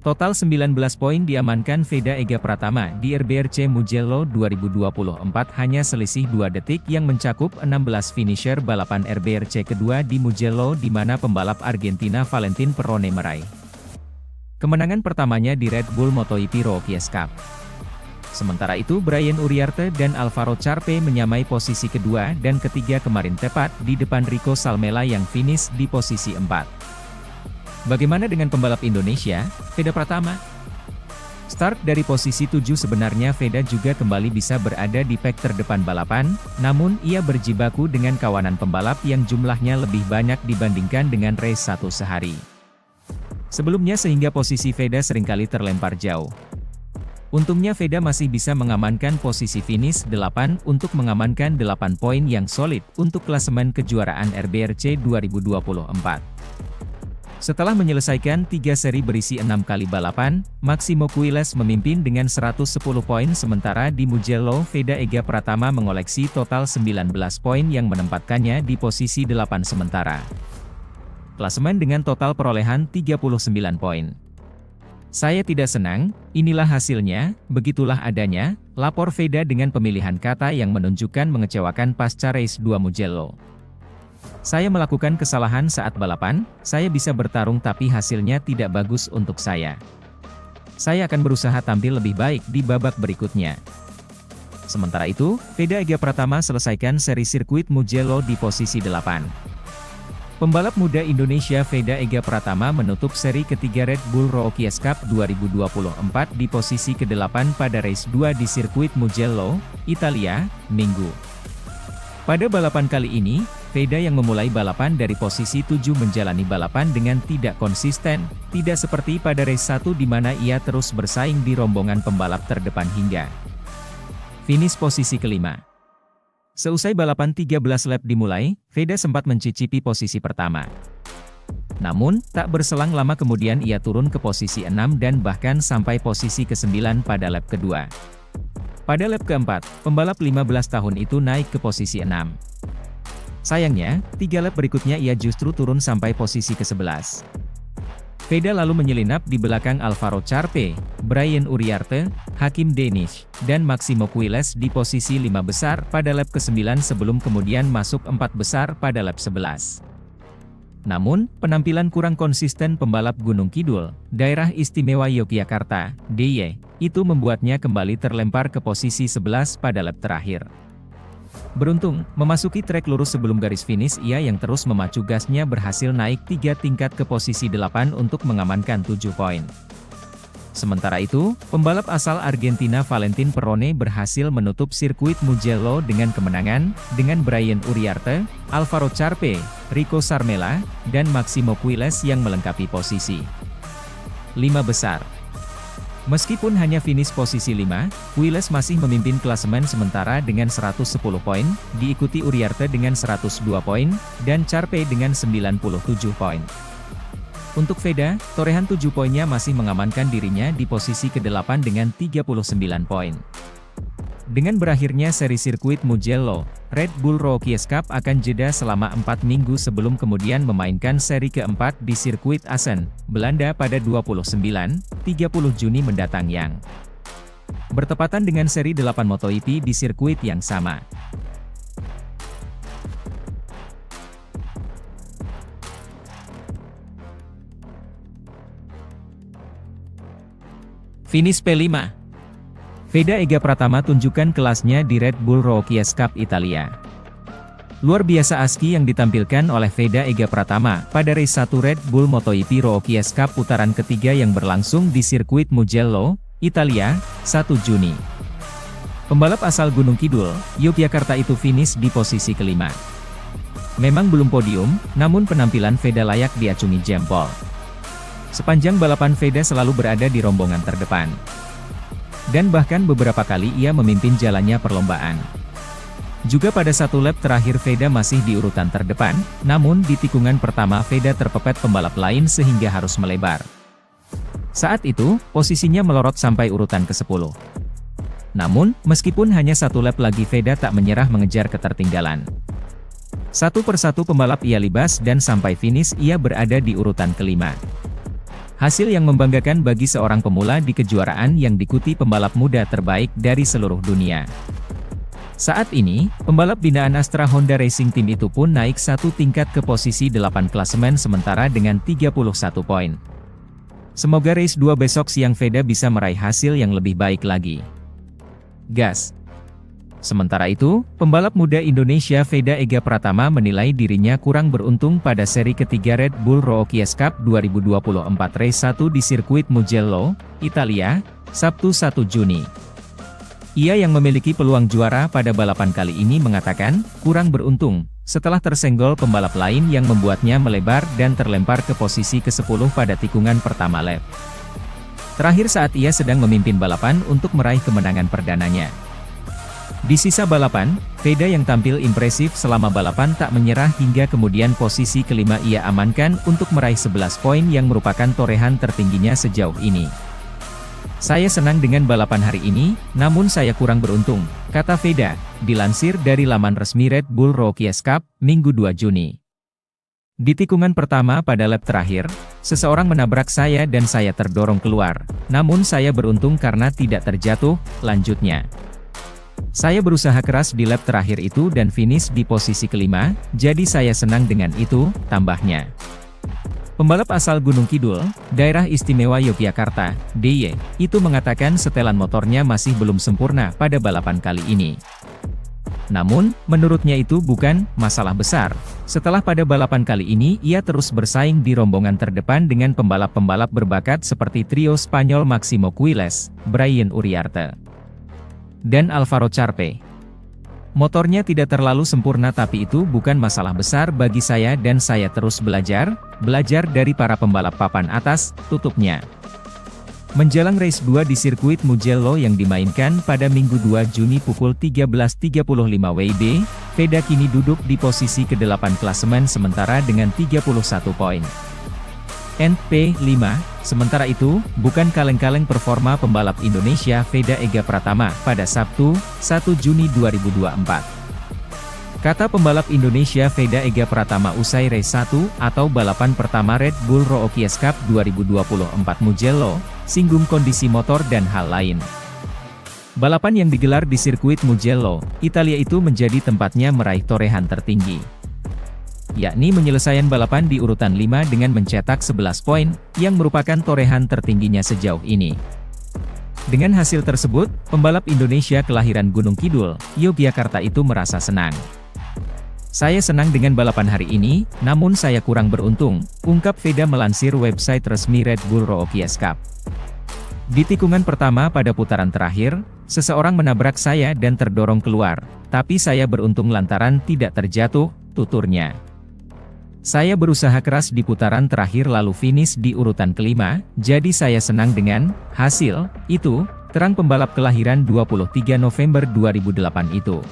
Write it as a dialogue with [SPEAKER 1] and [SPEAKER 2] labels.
[SPEAKER 1] Total 19 poin diamankan Veda Ega Pratama di RBRC Mugello 2024 hanya selisih 2 detik yang mencakup 16 finisher balapan RBRC kedua di Mugello di mana pembalap Argentina Valentin Perrone meraih kemenangan pertamanya di Red Bull MotoGP Rookies Cup. Sementara itu Brian Uriarte dan Alvaro Charpe menyamai posisi kedua dan ketiga kemarin tepat di depan Rico Salmela yang finish di posisi 4. Bagaimana dengan pembalap Indonesia, Veda Pratama? Start dari posisi 7 sebenarnya Veda juga kembali bisa berada di pack terdepan balapan, namun ia berjibaku dengan kawanan pembalap yang jumlahnya lebih banyak dibandingkan dengan race 1 sehari sebelumnya sehingga posisi Veda seringkali terlempar jauh. Untungnya Veda masih bisa mengamankan posisi finish 8 untuk mengamankan 8 poin yang solid untuk klasemen kejuaraan RBRC 2024. Setelah menyelesaikan 3 seri berisi 6 kali balapan, Máximo Quiles memimpin dengan 110 poin sementara di Mugello Veda Ega Pratama mengoleksi total 19 poin yang menempatkannya di posisi 8 sementara. Klasemen dengan total perolehan 39 poin. Saya tidak senang, inilah hasilnya, begitulah adanya, lapor Veda dengan pemilihan kata yang menunjukkan mengecewakan pasca race 2 Mugello. Saya melakukan kesalahan saat balapan, saya bisa bertarung tapi hasilnya tidak bagus untuk saya. Saya akan berusaha tampil lebih baik di babak berikutnya. Sementara itu, Veda Ega Pratama selesaikan seri sirkuit Mugello di posisi 8. Pembalap muda Indonesia Veda Ega Pratama menutup seri ketiga Red Bull Rookies Cup 2024 di posisi ke-8 pada race 2 di sirkuit Mugello, Italia, Minggu. Pada balapan kali ini, Veda yang memulai balapan dari posisi 7 menjalani balapan dengan tidak konsisten, tidak seperti pada race 1 di mana ia terus bersaing di rombongan pembalap terdepan hingga finish posisi kelima. Seusai balapan 13 lap dimulai, Veda sempat mencicipi posisi pertama. Namun, tak berselang lama kemudian ia turun ke posisi 6 dan bahkan sampai posisi ke-9 pada lap kedua. Pada lap keempat, pembalap 15 tahun itu naik ke posisi 6. Sayangnya, 3 lap berikutnya ia justru turun sampai posisi ke-11. Veda lalu menyelinap di belakang Alvaro Charpe, Brian Uriarte, Hakim Danish, dan Máximo Quiles di posisi 5 besar pada lap ke-9 sebelum kemudian masuk 4 besar pada lap 11. Namun, penampilan kurang konsisten pembalap Gunung Kidul, Daerah Istimewa Yogyakarta, DIY, itu membuatnya kembali terlempar ke posisi 11 pada lap terakhir. Beruntung, memasuki trek lurus sebelum garis finish ia yang terus memacu gasnya berhasil naik 3 tingkat ke posisi 8 untuk mengamankan 7 poin. Sementara itu, pembalap asal Argentina Valentin Perrone berhasil menutup sirkuit Mugello dengan kemenangan, dengan Brian Uriarte, Alvaro Charpe, Rico Salmela, dan Máximo Quiles yang melengkapi posisi 5 besar. Meskipun hanya finish posisi 5, Quiles masih memimpin klasemen sementara dengan 110 poin, diikuti Uriarte dengan 102 poin, dan Charpe dengan 97 poin. Untuk Veda, torehan 7 poinnya masih mengamankan dirinya di posisi ke-8 dengan 39 poin. Dengan berakhirnya seri sirkuit Mugello, Red Bull Rookies Cup akan jeda selama 4 minggu sebelum kemudian memainkan seri keempat di sirkuit Assen, Belanda pada 29-30 Juni mendatang yang bertepatan dengan seri 8 MotoGP di sirkuit yang sama. Finish P5. Veda Ega Pratama tunjukkan kelasnya di Red Bull Rookies Cup Italia. Luar biasa aski yang ditampilkan oleh Veda Ega Pratama pada race 1 Red Bull MotoGP Rookies Cup putaran ketiga yang berlangsung di sirkuit Mugello, Italia, 1 Juni. Pembalap asal Gunung Kidul, Yogyakarta itu finish di posisi kelima. Memang belum podium, namun penampilan Veda layak diacungi jempol. Sepanjang balapan Veda selalu berada di rombongan terdepan. Dan bahkan beberapa kali ia memimpin jalannya perlombaan. Juga pada 1 lap terakhir Veda masih di urutan terdepan, namun di tikungan pertama Veda terpepet pembalap lain sehingga harus melebar. Saat itu, posisinya melorot sampai urutan ke-10. Namun, meskipun hanya 1 lap lagi Veda tak menyerah mengejar ketertinggalan. Satu persatu pembalap ia libas dan sampai finish ia berada di urutan kelima. Hasil yang membanggakan bagi seorang pemula di kejuaraan yang diikuti pembalap muda terbaik dari seluruh dunia. Saat ini, pembalap binaan Astra Honda Racing Team itu pun naik satu tingkat ke posisi 8 klasemen sementara dengan 31 poin. Semoga race 2 besok siang Veda bisa meraih hasil yang lebih baik lagi. Gas! Sementara itu, pembalap muda Indonesia Veda Ega Pratama menilai dirinya kurang beruntung pada seri ketiga Red Bull Rookies Cup 2024 Race 1 di sirkuit Mugello, Italia, Sabtu 1 Juni. Ia yang memiliki peluang juara pada balapan kali ini mengatakan, kurang beruntung, setelah tersenggol pembalap lain yang membuatnya melebar dan terlempar ke posisi ke-10 pada tikungan pertama lap. Terakhir saat ia sedang memimpin balapan untuk meraih kemenangan perdananya. Di sisa balapan, Veda yang tampil impresif selama balapan tak menyerah hingga kemudian posisi kelima ia amankan untuk meraih 11 poin yang merupakan torehan tertingginya sejauh ini. Saya senang dengan balapan hari ini, namun saya kurang beruntung, kata Veda, dilansir dari laman resmi Red Bull Rookies Cup, Minggu 2 Juni. Di tikungan pertama pada lap terakhir, seseorang menabrak saya dan saya terdorong keluar, namun saya beruntung karena tidak terjatuh, lanjutnya. Saya berusaha keras di lap terakhir itu dan finish di posisi kelima, jadi saya senang dengan itu, tambahnya. Pembalap asal Gunung Kidul, Daerah Istimewa Yogyakarta, DIY, itu mengatakan setelan motornya masih belum sempurna pada balapan kali ini. Namun, menurutnya itu bukan masalah besar. Setelah pada balapan kali ini ia terus bersaing di rombongan terdepan dengan pembalap-pembalap berbakat seperti trio Spanyol Maximo Quiles, Brian Uriarte, dan Alvaro Charpe. Motornya tidak terlalu sempurna tapi itu bukan masalah besar bagi saya dan saya terus belajar dari para pembalap papan atas, tutupnya. Menjelang race 2 di sirkuit Mugello yang dimainkan pada Minggu 2 Juni pukul 13.35 WIB, Veda kini duduk di posisi ke-8 klasemen sementara dengan 31 poin. NP5, sementara itu, bukan kaleng-kaleng performa pembalap Indonesia Veda Ega Pratama pada Sabtu, 1 Juni 2024. Kata pembalap Indonesia Veda Ega Pratama usai race 1 atau balapan pertama Red Bull Rookies Cup 2024 Mugello, singgung kondisi motor dan hal lain. Balapan yang digelar di sirkuit Mugello, Italia itu menjadi tempatnya meraih torehan tertinggi, yakni penyelesaian balapan di urutan 5 dengan mencetak 11 poin, yang merupakan torehan tertingginya sejauh ini. Dengan hasil tersebut, pembalap Indonesia kelahiran Gunung Kidul, Yogyakarta itu merasa senang. Saya senang dengan balapan hari ini, namun saya kurang beruntung, ungkap Veda melansir website resmi Red Bull Rookies Cup. Di tikungan pertama pada putaran terakhir, seseorang menabrak saya dan terdorong keluar, tapi saya beruntung lantaran tidak terjatuh, tuturnya. Saya berusaha keras di putaran terakhir lalu finish di urutan kelima, jadi saya senang dengan hasil itu, terang pembalap kelahiran 23 November 2008 itu.